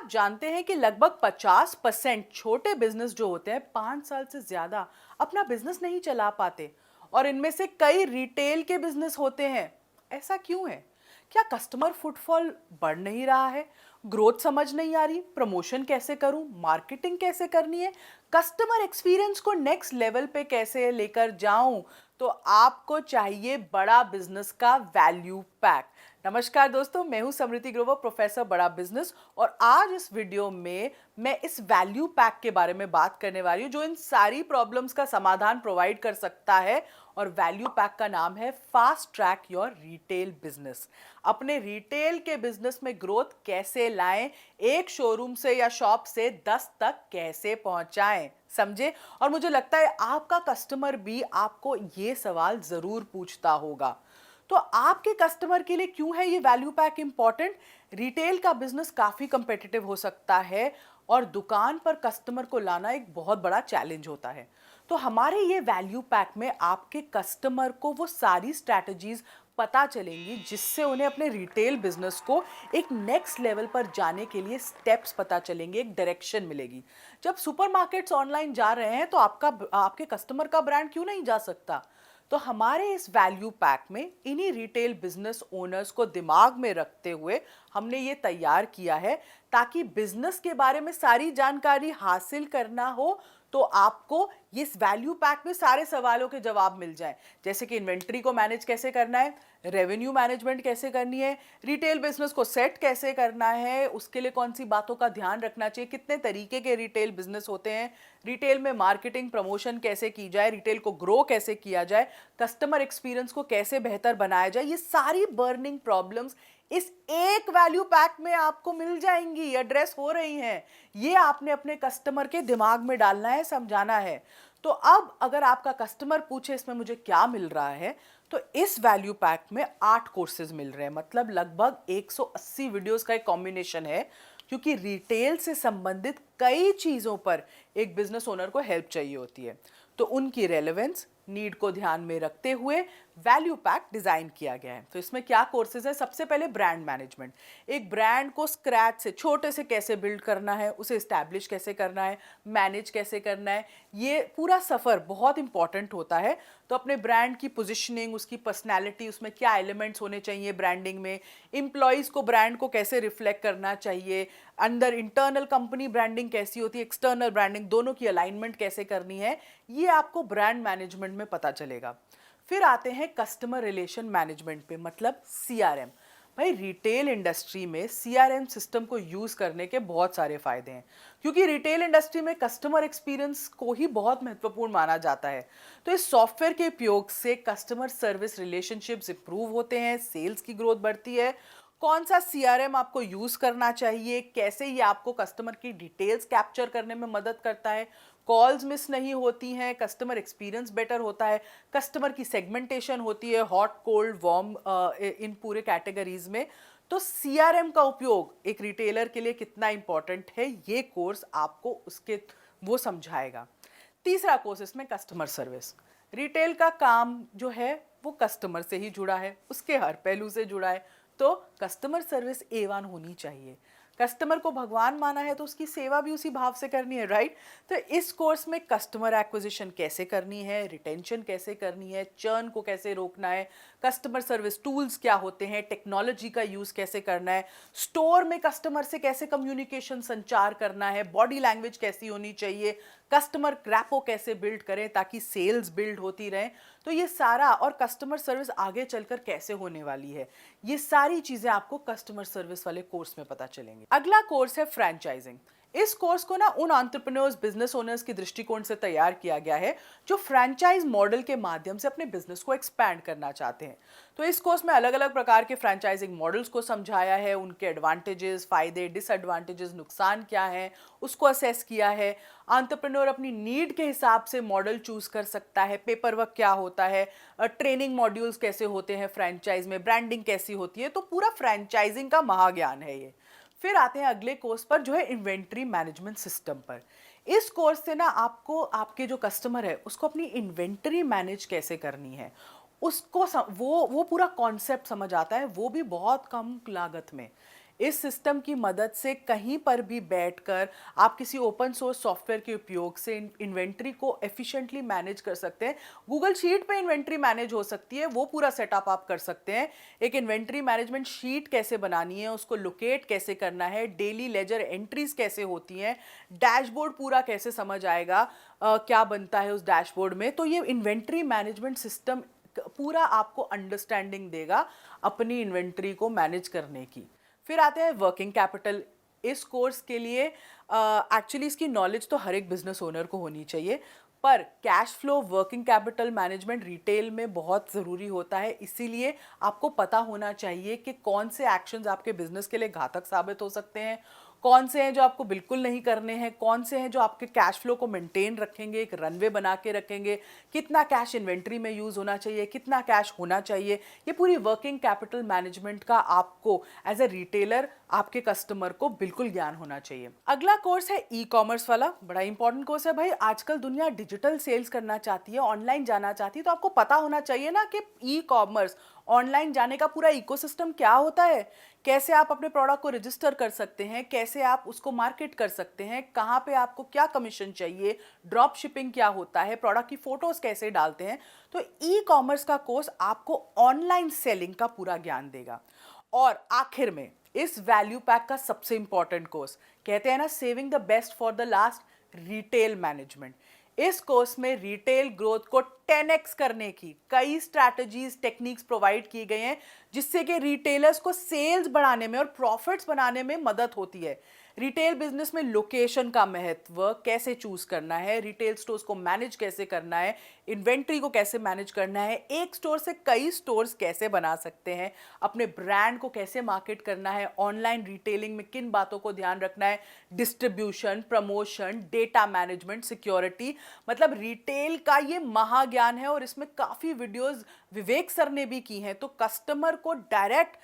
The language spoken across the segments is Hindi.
आप जानते हैं कि लगभग 50% छोटे बिजनेस जो होते हैं 5 साल से ज्यादा अपना बिजनेस नहीं चला पाते और इनमें से कई रिटेल के बिजनेस होते हैं। ऐसा क्यों है? क्या कस्टमर फुटफॉल बढ़ नहीं रहा है? ग्रोथ समझ नहीं आ रही? प्रमोशन कैसे करूं? मार्केटिंग कैसे करनी है? कस्टमर एक्सपीरियंस को नेक्स्ट लेवल पे कैसे लेकर जाऊं? तो आपको चाहिए बड़ा बिजनेस का वैल्यू पैक। नमस्कार दोस्तों, मैं हूं समृति ग्रोवर, प्रोफेसर बड़ा बिजनेस, और आज इस वीडियो में मैं इस वैल्यू पैक के बारे में बात करने वाली हूं जो इन सारी प्रॉब्लम्स का समाधान प्रोवाइड कर सकता है। और वैल्यू पैक का नाम है fast track your retail business. अपने रिटेल के बिजनेस में ग्रोथ कैसे लाएं, एक शोरूम से या शॉप से 10 तक कैसे पहुंचाएं, समझे? और मुझे लगता है आपका कस्टमर भी आपको ये सवाल जरूर पूछता होगा। तो आपके कस्टमर के लिए क्यों है ये वैल्यू पैक इंपॉर्टेंट? रिटेल का बिजनेस काफी कंपेटिटिव हो सकता है और दुकान पर कस्टमर को लाना एक बहुत बड़ा चैलेंज होता है। तो हमारे ये वैल्यू पैक में आपके कस्टमर को वो सारी स्ट्रैटेजीज पता चलेंगी जिससे उन्हें अपने रिटेल बिजनेस को एक नेक्स्ट लेवल पर जाने के लिए स्टेप्स पता चलेंगे, एक डायरेक्शन मिलेगी। जब सुपरमार्केट्स ऑनलाइन जा रहे हैं तो आपके कस्टमर का ब्रांड क्यों नहीं जा सकता? तो हमारे इस वैल्यू पैक में इन्हीं रिटेल बिजनेस ओनर्स को दिमाग में रखते हुए हमने ये तैयार किया है, ताकि बिजनेस के बारे में सारी जानकारी हासिल करना हो तो आपको इस वैल्यू पैक में सारे सवालों के जवाब मिल जाएं। जैसे कि इन्वेंट्री को मैनेज कैसे करना है, रेवेन्यू मैनेजमेंट कैसे करनी है, रिटेल बिजनेस को सेट कैसे करना है, उसके लिए कौन सी बातों का ध्यान रखना चाहिए, कितने तरीके के रिटेल बिजनेस होते हैं, रिटेल में मार्केटिंग प्रमोशन कैसे की जाए, रिटेल को ग्रो कैसे किया जाए, कस्टमर एक्सपीरियंस को कैसे बेहतर बनाया जाए, ये सारी बर्निंग प्रॉब्लम्स इस एक वैल्यू पैक में आपको मिल जाएंगी, एड्रेस हो रही हैं। ये आपने अपने कस्टमर के दिमाग में डालना है, समझाना है। तो अब अगर आपका कस्टमर पूछे इसमें मुझे क्या मिल रहा है, तो इस वैल्यू पैक में 8 कोर्सेज मिल रहे हैं, मतलब लगभग 180 वीडियोस का एक कॉम्बिनेशन है। क्योंकि रिटेल से संबंधित कई चीजों पर एक बिजनेस ओनर को हेल्प चाहिए होती है, तो उनकी रेलेवेंस नीड को ध्यान में रखते हुए वैल्यू पैक डिजाइन किया गया है। तो इसमें क्या कोर्सेज है? सबसे पहले ब्रांड मैनेजमेंट। एक ब्रांड को स्क्रैच से, छोटे से कैसे बिल्ड करना है, उसे एस्टैब्लिश कैसे करना है, मैनेज कैसे करना है, ये पूरा सफर बहुत इंपॉर्टेंट होता है। तो अपने ब्रांड की पोजिशनिंग, उसकी पर्सनैलिटी, उसमें क्या एलिमेंट्स होने चाहिए ब्रांडिंग में, एम्प्लॉयज़ को ब्रांड को कैसे रिफ्लेक्ट करना चाहिए, अंदर इंटरनल कंपनी ब्रांडिंग कैसी होती है, एक्सटर्नल ब्रांडिंग, दोनों की अलाइनमेंट कैसे करनी है, ये आपको ब्रांड मैनेजमेंट में पता चलेगा। फिर आते हैं कस्टमर रिलेशन मैनेजमेंट पे, मतलब सीआरएम। भाई, रिटेल इंडस्ट्री में सीआरएम सिस्टम को यूज करने के बहुत सारे फायदे हैं, क्योंकि रिटेल इंडस्ट्री में कस्टमर एक्सपीरियंस को ही बहुत महत्वपूर्ण माना जाता है। तो इस सॉफ्टवेयर के उपयोग से कस्टमर सर्विस रिलेशनशिप्स इंप्रूव होते हैं, सेल्स की ग्रोथ बढ़ती है। कौन सा सीआरएम आपको यूज करना चाहिए, कैसे ये आपको कस्टमर की डिटेल्स कैप्चर करने में मदद करता है, कॉल्स मिस नहीं होती हैं, कस्टमर एक्सपीरियंस बेटर होता है, कस्टमर की सेगमेंटेशन होती है, हॉट कोल्ड वार्म, इन पूरे कैटेगरीज में। तो सीआरएम का उपयोग एक रिटेलर के लिए कितना इंपॉर्टेंट है, ये कोर्स आपको उसके वो समझाएगा। तीसरा कोर्स इसमें कस्टमर सर्विस। रिटेल का काम जो है वो कस्टमर से ही जुड़ा है, उसके हर पहलू से जुड़ा है। तो कस्टमर सर्विस A1 होनी चाहिए। कस्टमर को भगवान माना है तो उसकी सेवा भी उसी भाव से करनी है, राइट? तो इस कोर्स में कस्टमर एक्विजिशन कैसे करनी है, रिटेंशन कैसे करनी है, चर्न को कैसे रोकना है, कस्टमर सर्विस टूल्स क्या होते हैं, टेक्नोलॉजी का यूज कैसे करना है, स्टोर में कस्टमर से कैसे कम्युनिकेशन संचार करना है, बॉडी लैंग्वेज कैसी होनी चाहिए, कस्टमर क्रैपो कैसे बिल्ड करें ताकि सेल्स बिल्ड होती रहे। तो ये सारा, और कस्टमर सर्विस आगे चलकर कैसे होने वाली है, ये सारी चीजें आपको कस्टमर सर्विस वाले कोर्स में पता चलेंगी। अगला कोर्स है फ्रेंचाइजिंग। इस कोर्स को ना उन एंटरप्रेन्योर्स, बिजनेस ओनर्स के दृष्टिकोण से तैयार किया गया है जो फ्रेंचाइज मॉडल के माध्यम से अपने बिजनेस को एक्सपैंड करना चाहते हैं। तो इस कोर्स में अलग अलग प्रकार के फ्रेंचाइजिंग मॉडल्स को समझाया है, उनके एडवांटेजेस, फायदे, डिसएडवांटेजेस, नुकसान क्या है, उसको असेस किया है। एंटरप्रेन्योर अपनी नीड के हिसाब से मॉडल चूज कर सकता है, पेपर वर्क क्या होता है, ट्रेनिंग मॉड्यूल्स कैसे होते हैं फ्रेंचाइज में, ब्रांडिंग कैसी होती है। तो पूरा फ्रेंचाइजिंग का महाज्ञान है ये। फिर आते हैं अगले कोर्स पर जो है इन्वेंट्री मैनेजमेंट सिस्टम पर। इस कोर्स से ना आपको, आपके जो कस्टमर है उसको अपनी इन्वेंट्री मैनेज कैसे करनी है, उसको वो पूरा कॉन्सेप्ट समझ आता है, वो भी बहुत कम लागत में। इस सिस्टम की मदद से कहीं पर भी बैठकर आप किसी ओपन सोर्स सॉफ्टवेयर के उपयोग से इन्वेंट्री को एफिशिएंटली मैनेज कर सकते हैं। गूगल शीट पे इन्वेंट्री मैनेज हो सकती है, वो पूरा सेटअप आप कर सकते हैं। एक इन्वेंट्री मैनेजमेंट शीट कैसे बनानी है, उसको लोकेट कैसे करना है, डेली लेजर एंट्रीज कैसे होती हैं, डैशबोर्ड पूरा कैसे समझ आएगा, क्या बनता है उस डैशबोर्ड में। तो ये इन्वेंट्री मैनेजमेंट सिस्टम पूरा आपको अंडरस्टैंडिंग देगा अपनी इन्वेंट्री को मैनेज करने की। फिर आते हैं वर्किंग कैपिटल। इस कोर्स के लिए एक्चुअली इसकी नॉलेज तो हर एक बिजनेस ओनर को होनी चाहिए, पर cash flow working capital management retail में बहुत ज़रूरी होता है। इसीलिए आपको पता होना चाहिए कि कौन से एक्शंस आपके बिजनेस के लिए घातक साबित हो सकते हैं, कौन से हैं जो आपको बिल्कुल नहीं करने हैं, कौन से हैं जो आपके कैश फ्लो को मेंटेन रखेंगे, एक रनवे बना के रखेंगे, कितना कैश इन्वेंट्री में यूज़ होना चाहिए, कितना कैश होना चाहिए। ये पूरी वर्किंग कैपिटल मैनेजमेंट का आपको एज ए रिटेलर आपके कस्टमर को बिल्कुल ज्ञान होना चाहिए। अगला कोर्स है ई कॉमर्स वाला, बड़ा इंपॉर्टेंट कोर्स है भाई। आजकल दुनिया डिजिटल सेल्स करना चाहती है, ऑनलाइन जाना चाहती है, तो आपको पता होना चाहिए ना कि ई कॉमर्स ऑनलाइन जाने का पूरा इकोसिस्टम क्या होता है, कैसे आप अपने प्रोडक्ट को रजिस्टर कर सकते हैं, कैसे आप उसको मार्केट कर सकते हैं, कहाँ पे आपको क्या कमीशन चाहिए, ड्रॉप शिपिंग क्या होता है, प्रोडक्ट की फोटोज कैसे डालते हैं। तो ई कॉमर्स का कोर्स आपको ऑनलाइन सेलिंग का पूरा ज्ञान देगा। और आखिर में इस वैल्यू पैक का सबसे इंपॉर्टेंट कोर्स, कहते हैं ना saving the best for the last, retail management. इस कोर्स में रिटेल ग्रोथ को 10x करने की कई स्ट्रैटेजीज टेक्निक्स प्रोवाइड की गई हैं, जिससे कि रिटेलर्स को सेल्स बढ़ाने में और प्रॉफिट्स बनाने में मदद होती है। रिटेल बिजनेस में लोकेशन का महत्व, कैसे चूज करना है, रिटेल स्टोर्स को मैनेज कैसे करना है, इन्वेंट्री को कैसे मैनेज करना है, एक स्टोर से कई स्टोर्स कैसे बना सकते हैं, अपने ब्रांड को कैसे मार्केट करना है, ऑनलाइन रिटेलिंग में किन बातों को ध्यान रखना है, distribution, promotion, data management, security. मतलब रिटेल का ये महाज्ञान है और इसमें काफ़ी वीडियोस विवेक सर ने भी की हैं। तो कस्टमर को डायरेक्ट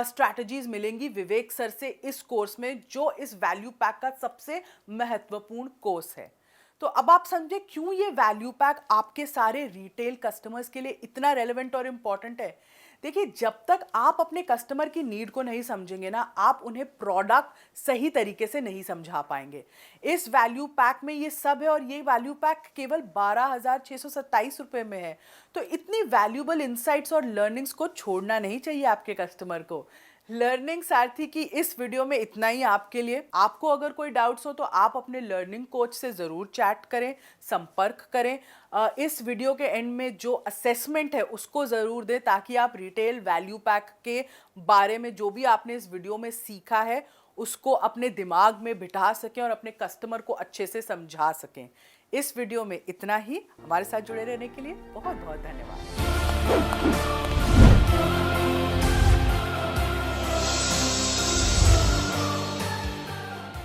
स्ट्रैटेजीज मिलेंगी विवेक सर से इस कोर्स में, जो इस वैल्यू पैक का सबसे महत्वपूर्ण कोर्स है। तो अब आप समझे क्यों ये वैल्यू पैक आपके सारे रिटेल कस्टमर्स के लिए इतना रेलेवेंट और इंपॉर्टेंट है। देखिए, जब तक आप अपने कस्टमर की नीड को नहीं समझेंगे ना, आप उन्हें प्रोडक्ट सही तरीके से नहीं समझा पाएंगे। इस वैल्यू पैक में ये सब है और ये वैल्यू पैक केवल 12,627 रुपए में है। तो इतनी वैल्यूबल इंसाइट्स और लर्निंग्स को छोड़ना नहीं चाहिए आपके कस्टमर को। लर्निंग सारथी की इस वीडियो में इतना ही आपके लिए। आपको अगर कोई डाउट्स हो तो आप अपने लर्निंग कोच से ज़रूर चैट करें, संपर्क करें। इस वीडियो के एंड में जो असेसमेंट है उसको ज़रूर दें, ताकि आप रिटेल वैल्यू पैक के बारे में जो भी आपने इस वीडियो में सीखा है उसको अपने दिमाग में बिठा सकें और अपने कस्टमर को अच्छे से समझा सकें। इस वीडियो में इतना ही। हमारे साथ जुड़े रहने के लिए बहुत बहुत धन्यवाद।